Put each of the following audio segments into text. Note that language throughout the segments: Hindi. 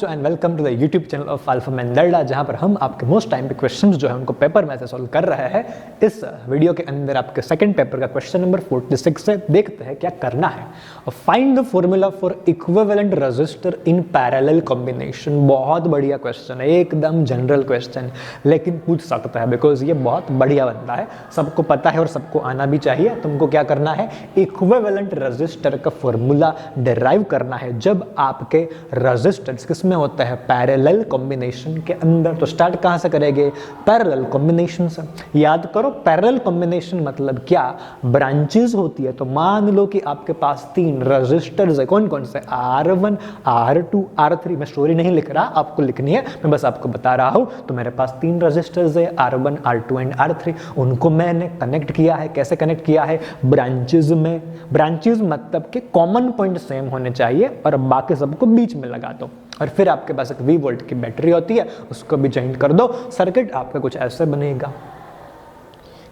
बच्चों and welcome to the YouTube channel of alpha man Darda, जहां पर हम आपके मोस्ट टाइम पे क्वेश्चंस जो है उनको पेपर में से सॉल्व कर रहे हैं। इस वीडियो के अंदर आपके सेकंड पेपर का क्वेश्चन नंबर 46 से देखते हैं क्या करना है। Find the formula for equivalent resistor in parallel combination. बहुत बढ़िया क्वेश्चन है, एकदम जनरल क्वेश्चन, लेकिन पूछ सकता है बिकॉज ये बहुत बढ़िया बनता है, सबको पता है और सबको आना भी चाहिए। तुमको क्या करना है, इक्विवेलेंट रेजिस्टर का फॉर्मूला डिराइव करना है जब आपके रेजिस्टेंस किसमें होता है, पैरेलल कॉम्बिनेशन के अंदर। तो स्टार्ट कहां से करेंगे, पैरेलल कॉम्बिनेशन से। याद करो पैरेलल कॉम्बिनेशन मतलब क्या, ब्रांचेस होती है। तो मान लो कि आपके पास तीन रेजिस्टर्स है, कौन कौन से, R1, R2, R3। मैं स्टोरी नहीं लिख रहा, आपको लिखनी है, मैं बस आपको बता रहा हूं। तो मेरे पास तीन रेजिस्टर्स है, R1, R2 एंड R3। उनको मैंने कनेक्ट किया है। कैसे कनेक्ट किया है, ब्रांचेस में। ब्रांचेस मतलब कि कॉमन पॉइंट सेम होने चाहिए और बाकी सबको बीच में लगा दो। और फिर आपके पास एक V वोल्ट की बैटरी होती है, उसको भी जॉइंट कर दो। सर्किट आपका कुछ ऐसे बनेगा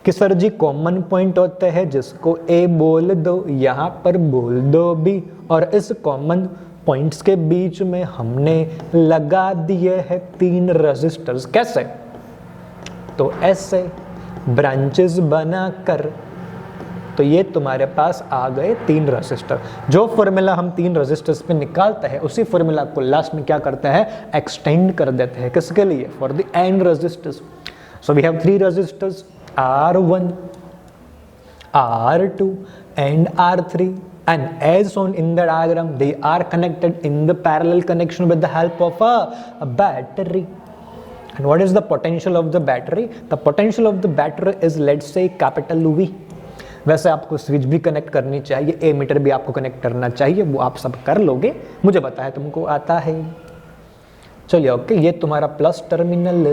कि सर जी कॉमन पॉइंट होते हैं जिसको A बोल दो, यहां पर बोल दो B, और इस कॉमन पॉइंट्स के बीच में हमने लगा दिए हैं तीन रेजिस्टर्स। कैसे, तो ऐसे ब्रांचेस बनाकर। तो ये तुम्हारे पास आ गए तीन रेजिस्टर। जो फॉर्मूला हम तीन रेजिस्टर्स पे निकालते हैं उसी फॉर्मूला को लास्ट में क्या करते हैं, एक्सटेंड कर देते हैं। किसके लिए, for the N resistors. So we have three resistors, R1, R2 and R3, and as shown in the diagram they are connected in the parallel connection with the help of a battery. And what is the potential of the battery? The potential of the battery is, let's say, capital V. वैसे आपको स्विच भी कनेक्ट करनी चाहिए, एमीटर भी आपको कनेक्ट करना चाहिए, वो आप सब कर लोगे, मुझे पता है तुमको आता है। चलिए ओके, ये तुम्हारा प्लस टर्मिनल,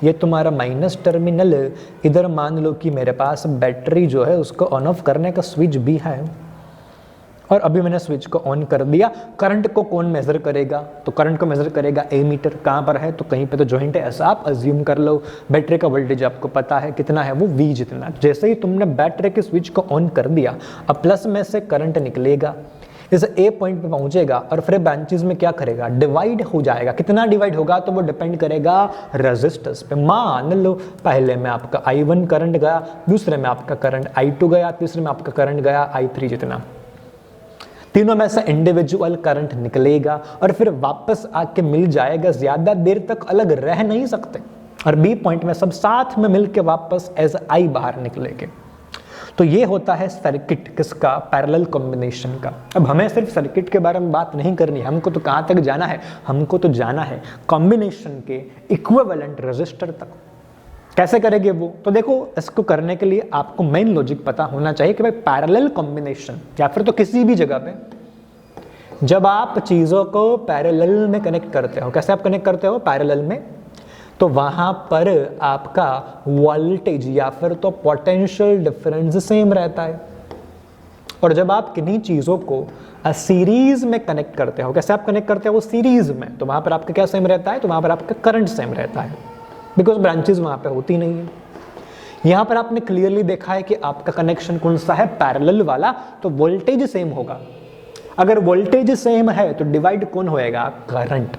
ये तुम्हारा माइनस टर्मिनल। इधर मान लो कि मेरे पास बैटरी जो है उसको ऑन ऑफ करने का स्विच भी है, और अभी मैंने स्विच को ऑन कर दिया। करंट को कौन मेजर करेगा, तो करंट को मेजर करेगा एमीटर। कहां पर है, तो कहीं पे तो जॉइंट है, ऐसा आप अज्यूम कर लो। बैटरी का वोल्टेज आपको पता है कितना है, वो V जितना। जैसे ही तुमने बैटरी के स्विच को ऑन कर दिया, अब प्लस में से करंट निकलेगा, इस A पॉइंट पे पहुंचेगा और फिर ब्रांचेस में क्या करेगा, डिवाइड हो जाएगा। कितना डिवाइड होगा, तो वो डिपेंड करेगा रेजिस्टेंस पे। मान लो पहले में आपका I1 करंट गया, दूसरे में आपका करंट I2 गया, तीसरे में आपका करंट गया I3 जितना। तीनों में से इंडिविजुअल करंट निकलेगा और फिर वापस आके मिल जाएगा। ज्यादा देर तक अलग रह नहीं सकते, और B पॉइंट में सब साथ में मिलके वापस एज I बाहर निकलेंगे। तो ये होता है सर्किट किसका, पैरेलल कॉम्बिनेशन का। अब हमें सिर्फ सर्किट के बारे में बात नहीं करनी है, हमको तो कहां तक जाना है, हमको तो जाना है कॉम्बिनेशन के इक्विवेलेंट रेजिस्टर तक। कैसे करेंगे वो, तो देखो इसको करने के लिए आपको मेन लॉजिक पता होना चाहिए कि भाई पैरेलल कॉम्बिनेशन या फिर तो किसी भी जगह पे जब आप चीजों को पैरेलल में कनेक्ट करते हो, कैसे आप कनेक्ट करते हो, पैरेलल में, तो वहां पर आपका वोल्टेज या फिर तो पोटेंशियल डिफरेंस सेम रहता है। और जब आप किन्हीं चीजों को सीरीज में कनेक्ट करते हो, कैसे आप कनेक्ट करते हो, वो सीरीज में, तो वहां पर आपका क्या सेम रहता है, तो वहां पर आपका करंट सेम रहता है, बिकॉज ब्रांचेस वहां पे होती नहीं है। यहां पर आपने क्लियरली देखा है कि आपका कनेक्शन कौन सा है, पैरेलल वाला, तो वोल्टेज सेम होगा। अगर वोल्टेज सेम है तो डिवाइड कौन होएगा, करंट।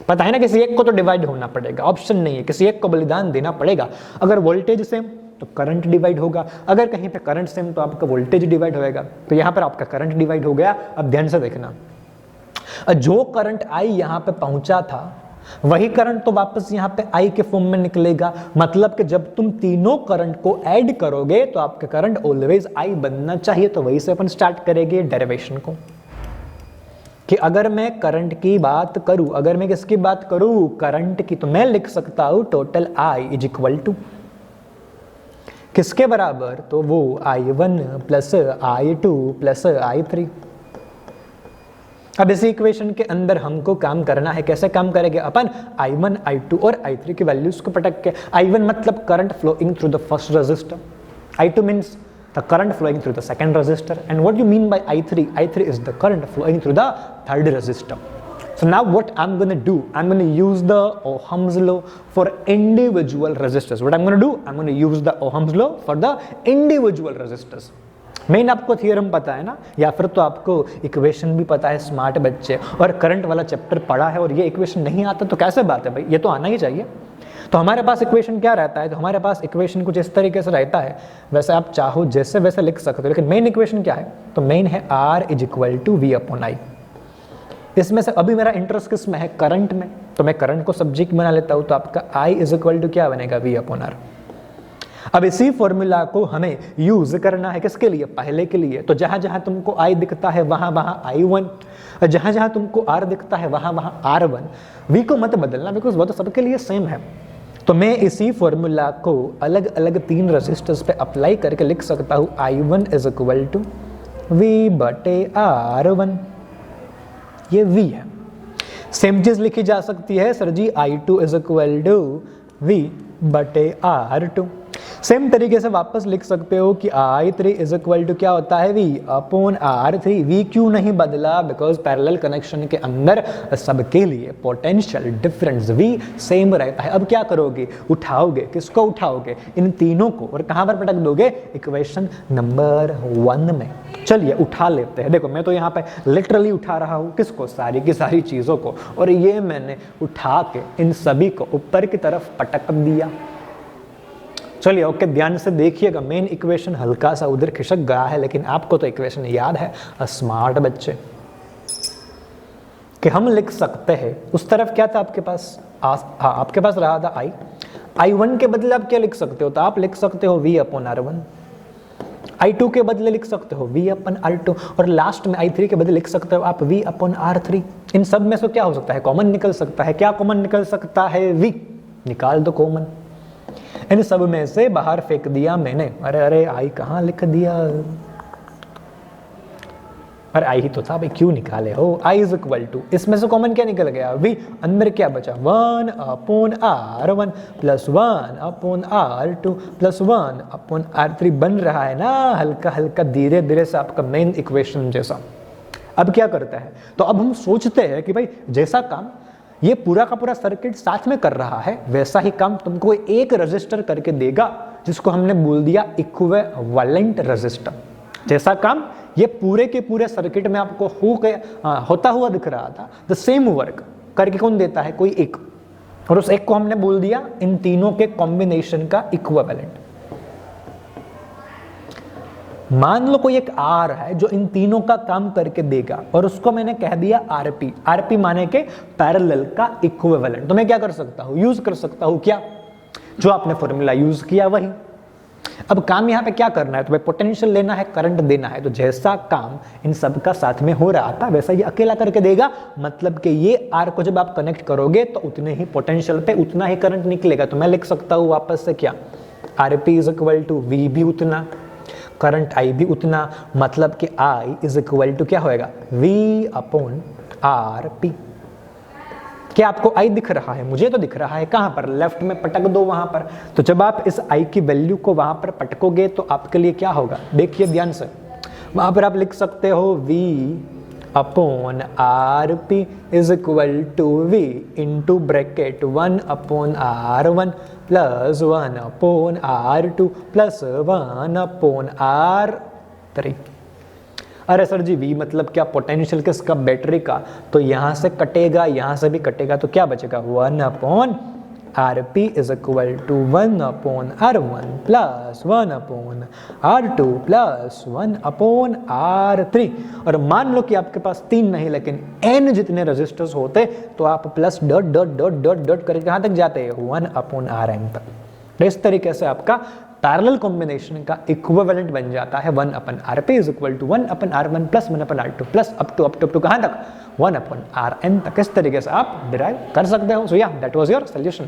पता है ना, किसी एक को तो डिवाइड होना पड़ेगा, ऑप्शन नहीं है, किसी एक को बलिदान देना पड़ेगा। अगर वोल्टेज सेम तो करंट डिवाइड होगा, अगर कहीं पे करंट सेम तो आपका वोल्टेज डिवाइड होएगा। तो यहां पर आपका करंट डिवाइड हो गया। अब ध्यान से देखना, जो करंट I यहां पे पहुंचा था वही करंट तो वापस यहां पे I के फॉर्म में निकलेगा। मतलब कि जब तुम तीनों करंट को ऐड करोगे तो आपका करंट ऑलवेज I बनना चाहिए। तो वही से अपन स्टार्ट करेंगे डेरिवेशन को, कि अगर मैं करंट की बात करूं, अगर मैं किसकी बात करूं, करंट की, तो मैं लिख सकता हूं total I is equal to किसके बराबर, तो वो I1 plus I2 plus I3। अब इसी इक्वेशन के अंदर हमको काम करना है। कैसे काम करेंगे अपन, I1, I2 और I3 की वैल्यूज को पटक के। I1 मतलब current flowing through the first resistor, I2 means the current flowing through the second resistor, and what you mean by I3, I3 is the current flowing through the third resistor. So now what I'm going to do, I'm going to use the Ohm's law for individual resistors. What I'm going to do, I'm going to use the Ohm's law for the individual resistors. Main आपको थियरम पता है ना, या फिर तो आपको इक्वेशन भी पता है, स्मार्ट बच्चे, और करंट वाला चैप्टर पढ़ा है और ये इक्वेशन नहीं आता तो कैसे बात है भाई, ये तो आना ही चाहिए। तो हमारे पास इक्वेशन क्या रहता है, तो हमारे पास इक्वेशन कुछ इस तरीके से रहता है, वैसे आप चाहो जैसे वैसे लिख सकते हो, लेकिन मेन इक्वेशन क्या है, तो मेन है R = V/I। इसमें से अभी मेरा इंटरेस्ट किस में है, करंट में, तो मैं करंट को सब्जेक्ट बना लेता हूं, तो आपका I = क्या बनेगा, V/R। अब इसी फॉर्मूला को हमें यूज करना है किसके लिए, पहले के लिए। तो जहां जहां तुमको I दिखता है वहां वहां I1, और जहां जहां तुमको R दिखता है वहां वहां R1। V को मत बदलना, बिकॉज वो तो सबके लिए सेम है। तो मैं इसी फॉर्मूला को अलग अलग 3 रेजिस्टर्स पे अप्लाई करके लिख सकता हूं, I1 = V/R1, ये V है। सेम चीज लिखी जा सकती है सर जी, I2 = V/R2। सेम तरीके से वापस लिख सकते हो कि I3 = क्या होता है, V/R3। V क्यों नहीं बदला, बिकॉज पैरेलल कनेक्शन के अंदर सबके लिए पोटेंशियल डिफरेंस V सेम रहता है। अब क्या करोगे, उठाओगे, किसको उठाओगे, इन तीनों को, और कहां पर पटक दोगे, इक्वेशन नंबर 1 में। चलिए उठा लेते हैं। देखो मैं तो यहाँ पे लिटरली उठा रहा हूँ, किसको, सारी की सारी चीजों को, और ये मैंने उठा के इन सभी को ऊपर की तरफ पटक दिया। चलिए ओके, ध्यान से देखिएगा, मेन इक्वेशन हल्का सा उधर खिसक गया है, लेकिन आपको तो इक्वेशन याद है, स्मार्ट बच्चे, कि हम लिख सकते हैं। उस तरफ क्या था आपके पास, हाँ आपके पास रहा था I1 के बदले आप क्या लिख सकते हो, तो आप लिख सकते हो V/R1। I2 के बदले लिख सकते हो V/R2, और लास्ट में I3 के बदले लिख सकते हो आप V/R3। इन सब में से क्या हो सकता है, कॉमन निकल सकता है। क्या कॉमन निकल सकता है, V, निकाल दो कॉमन। इन सब में से बाहर फेंक दिया मैंने। अरे अरे I कहाँ लिख दिया, अरे I ही तो था भाई, क्यों निकाले हो। I = इसमें से कॉमन क्या निकल गया, V। अंदर क्या बचा, 1/R1 + 1/R2 + 1/R3 बन रहा है ना, हल्का हल्का धीरे धीरे से आपका मेन इक्वेशन जैसा। अब क्या करता है, तो अब हम सोचते हैं कि भाई जैसा काम ये पूरा का पूरा सर्किट साथ में कर रहा है, वैसा ही काम तुमको एक रजिस्टर करके देगा, जिसको हमने बोल दिया इक्विवेलेंट रजिस्टर। जैसा काम ये पूरे के पूरे सर्किट में आपको होता हुआ दिख रहा था, द सेम वर्क करके कौन देता है, कोई एक, और उस एक को हमने बोल दिया इन तीनों के कॉम्बिनेशन का इक्विवेलेंट। मान लो कोई एक R है जो इन तीनों का काम करके देगा, और उसको मैंने कह दिया RP। RP माने के पैरेलल का इक्विवेलेंट। तो मैं क्या कर सकता हूं, यूज कर सकता हूं क्या, जो आपने फॉर्मूला यूज किया वही। अब काम यहाँ पे क्या करना है, तो भाई पोटेंशियल लेना है, करंट देना है। तो जैसा काम इन सब का साथ में हो रहा था वैसा ये अकेला करके देगा, मतलब कि ये R को जब आप कनेक्ट करोगे तो उतने ही पोटेंशियल पे उतना ही करंट निकलेगा। तो मैं लिख सकता हूं वापस से क्या, RP = V भी उतना, करंट I भी उतना, मतलब कि I = क्या होएगा, V/RP। क्या आपको I दिख रहा है, मुझे तो दिख रहा है, कहां पर, लेफ्ट में पटक दो वहां पर। तो जब आप इस I की वैल्यू को वहां पर पटकोगे तो आपके लिए क्या होगा, देखिए ध्यान से, वहां पर आप लिख सकते हो V/RP = V into bracket 1/R1 + 1/R2 + 1/R3। अरे सर जी V मतलब क्या, पोटेंशियल किसका, बैटरी का, तो यहां से कटेगा, यहां से भी कटेगा, तो क्या बचेगा, 1/RP = 1/R1 + 1/R2 + 1/R3। और मान लो कि आपके पास 3 नहीं लेकिन n जितने रेजिस्टर्स होते, तो आप plus dot dot dot dot dot करके कहां तक जाते हैं, 1/Rn तक। तो इस तरीके से आपका पैरेलल कॉम्बिनेशन का इक्विवेलेंट बन जाता है 1/RP = 1/R1 + 1/R2 plus up to कहां तक, 1/Rn तक। इस तरीके से आप डिराइव कर सकते हो। सो या दैट वाज योर सॉल्यूशन।